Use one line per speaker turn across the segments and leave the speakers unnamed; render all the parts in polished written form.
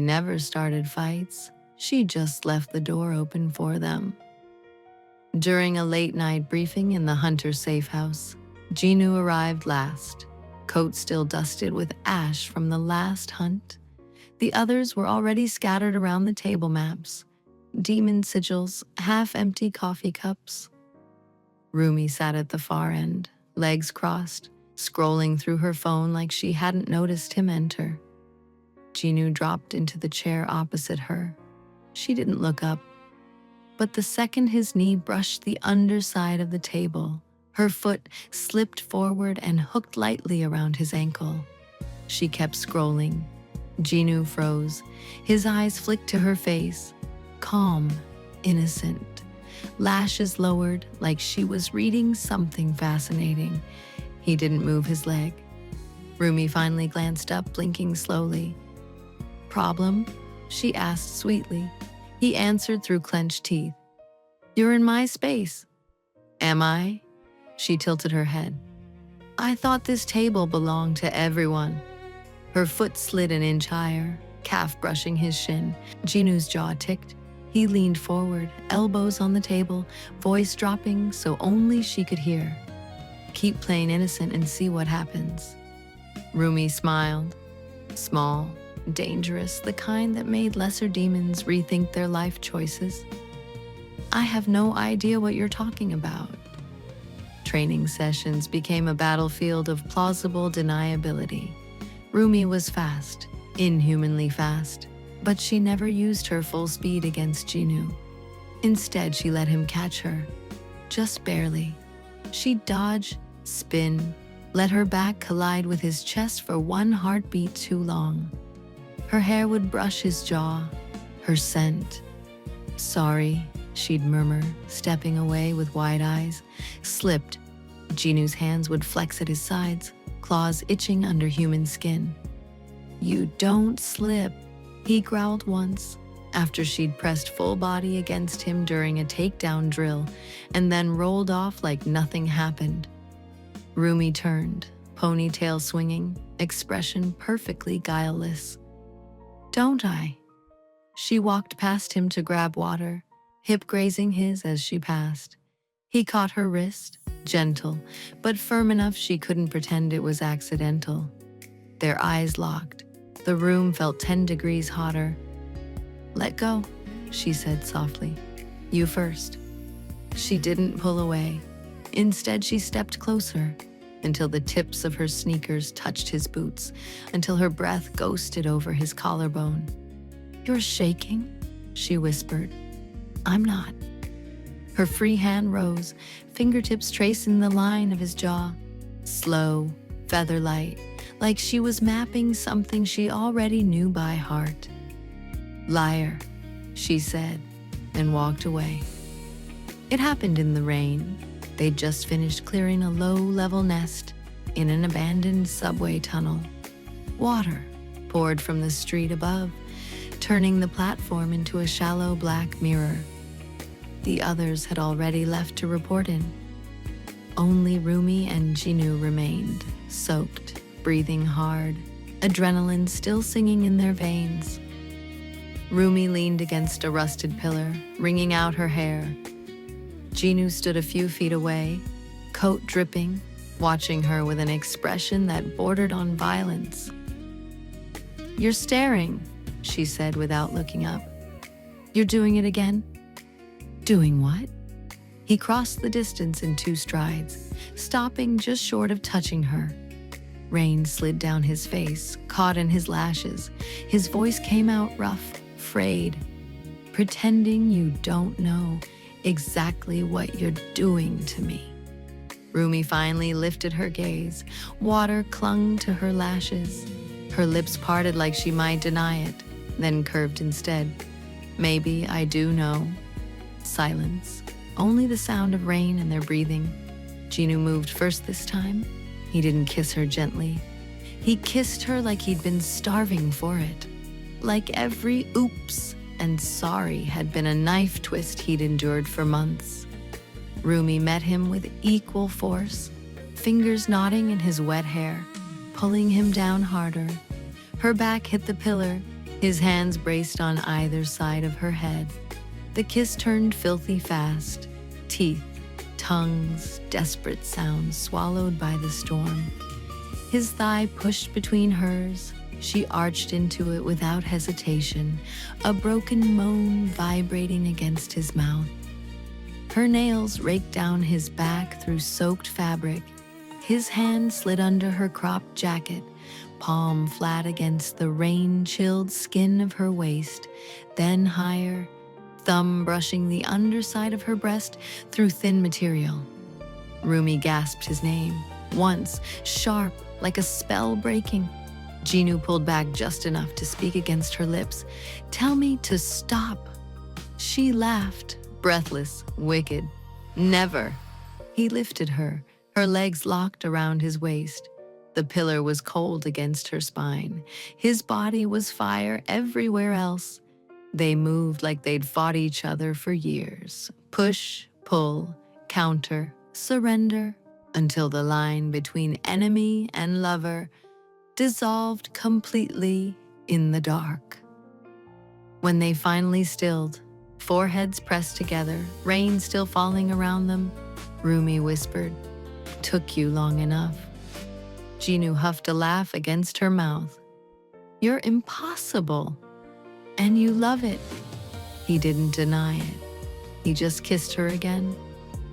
never started fights. She just left the door open for them. During a late-night briefing in the Hunter's safe house, Jinu arrived last, coat still dusted with ash from the last hunt. The others were already scattered around the table maps, demon sigils, half-empty coffee cups. Rumi sat at the far end, legs crossed, scrolling through her phone like she hadn't noticed him enter. Jinu dropped into the chair opposite her. She didn't look up, but the second his knee brushed the underside of the table, her foot slipped forward and hooked lightly around his ankle. She kept scrolling. Jinu froze. His eyes flicked to her face, calm, innocent, lashes lowered like she was reading something fascinating. He didn't move his leg. Rumi finally glanced up, blinking slowly. "Problem?" she asked sweetly. He answered through clenched teeth. "You're in my space." "Am I?" She tilted her head. "I thought this table belonged to everyone." Her foot slid an inch higher, calf brushing his shin. Jinu's jaw ticked. He leaned forward, elbows on the table, voice dropping so only she could hear. "Keep playing innocent and see what happens." Rumi smiled. Small, dangerous, the kind that made lesser demons rethink their life choices. "I have no idea what you're talking about." Training sessions became a battlefield of plausible deniability. Rumi was fast, inhumanly fast, but she never used her full speed against Jinu. Instead, she let him catch her, just barely. She'd dodge, spin, let her back collide with his chest for one heartbeat too long. Her hair would brush his jaw, her scent. "Sorry," she'd murmur, stepping away with wide eyes. Slipped. Jinu's hands would flex at his sides, claws itching under human skin. "You don't slip," he growled once, after she'd pressed full body against him during a takedown drill, and then rolled off like nothing happened. Rumi turned, ponytail swinging, expression perfectly guileless. "Don't I?" She walked past him to grab water, hip grazing his as she passed. He caught her wrist, gentle, but firm enough she couldn't pretend it was accidental. Their eyes locked. The room felt 10 degrees hotter. "Let go," she said softly. "You first." She didn't pull away. Instead, she stepped closer, until the tips of her sneakers touched his boots, until her breath ghosted over his collarbone. "You're shaking," she whispered. "I'm not." Her free hand rose, fingertips tracing the line of his jaw. Slow, feather-light, like she was mapping something she already knew by heart. "Liar," she said, and walked away. It happened in the rain. They'd just finished clearing a low-level nest in an abandoned subway tunnel. Water poured from the street above, turning the platform into a shallow black mirror. The others had already left to report in. Only Rumi and Jinu remained, soaked, breathing hard, adrenaline still singing in their veins. Rumi leaned against a rusted pillar, wringing out her hair. Jinu stood a few feet away, coat dripping, watching her with an expression that bordered on violence. "You're staring," she said without looking up. "You're doing it again?" "Doing what?" He crossed the distance in 2 strides, stopping just short of touching her. Rain slid down his face, caught in his lashes. His voice came out rough, frayed. "Pretending you don't know exactly what you're doing to me." Rumi finally lifted her gaze. Water clung to her lashes. Her lips parted like she might deny it, then curved instead. "Maybe I do know." Silence. Only the sound of rain and their breathing. Jinu moved first this time. He didn't kiss her gently. He kissed her like he'd been starving for it. Like every oops and sorry had been a knife twist he'd endured for months. Rumi met him with equal force, fingers knotting in his wet hair, pulling him down harder. Her back hit the pillar, His hands braced on either side of her head. The kiss turned filthy fast. Teeth, tongues, desperate sounds swallowed by the storm. His thigh pushed between hers. She arched into it without hesitation, a broken moan vibrating against his mouth. Her nails raked down his back through soaked fabric. His hand slid under her cropped jacket, palm flat against the rain-chilled skin of her waist, then higher, thumb brushing the underside of her breast through thin material. Rumi gasped his name, once, sharp, like a spell breaking. Jinu pulled back just enough to speak against her lips. "Tell me to stop." She laughed, breathless, wicked. "Never." He lifted her, her legs locked around his waist. The pillar was cold against her spine. His body was fire everywhere else. They moved like they'd fought each other for years. Push, pull, counter, surrender, until the line between enemy and lover dissolved completely in the dark. When they finally stilled, foreheads pressed together, rain still falling around them, Rumi whispered, "Took you long enough." Jinu huffed a laugh against her mouth. "You're impossible. And you love it." He didn't deny it. He just kissed her again,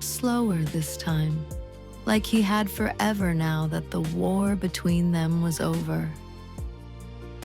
slower this time, like he had forever now that the war between them was over.